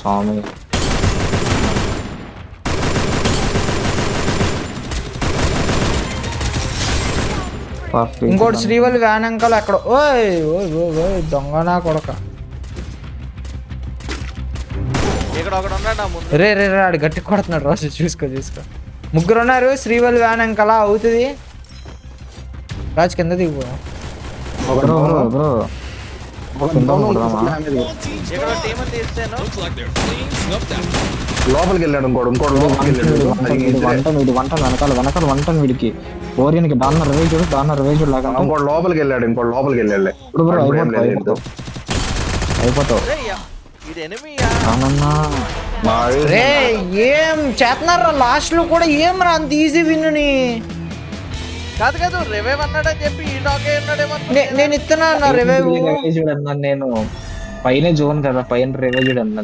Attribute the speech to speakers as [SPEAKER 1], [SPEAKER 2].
[SPEAKER 1] స్వామి.
[SPEAKER 2] ఇంకోటి Srivalli van uncle అక్కడ. ఓయ్ ఓయ్ ఓయ్ ఓయ్ దొంగ నా కొడక. రే రే రే ఆడు గట్టి కొడుతున్నాడు రోజు. చూసుకో ముగ్గురు ఉన్నారు. శ్రీవల్లి వ్యాన్ అంకలా అవుతుంది. రాజు కింద దిగు.
[SPEAKER 3] లోపలికి వెళ్ళాడు ఇంకోటి
[SPEAKER 1] వెనకాల వంటను వీడికి ఓరియన్కి డాలర్ రివేజ్ లాగా
[SPEAKER 3] ఇంకోటి లోపలికి వెళ్ళాడు
[SPEAKER 1] అయిపోతావు.
[SPEAKER 2] రే ఏం చేస్తున్నారా లాస్ట్ లో కూడా? ఏం రా అంత ఈజీ విన్నుని?
[SPEAKER 4] కాదు రివైవ్ అన్నాడని చెప్పి ఈ డాకే ఉన్నాడేమో.
[SPEAKER 2] నేను ఇస్తున్నా రివైవ్.
[SPEAKER 1] నేను పైన జోన్ కదా, పైన రివేజ్ అన్నా.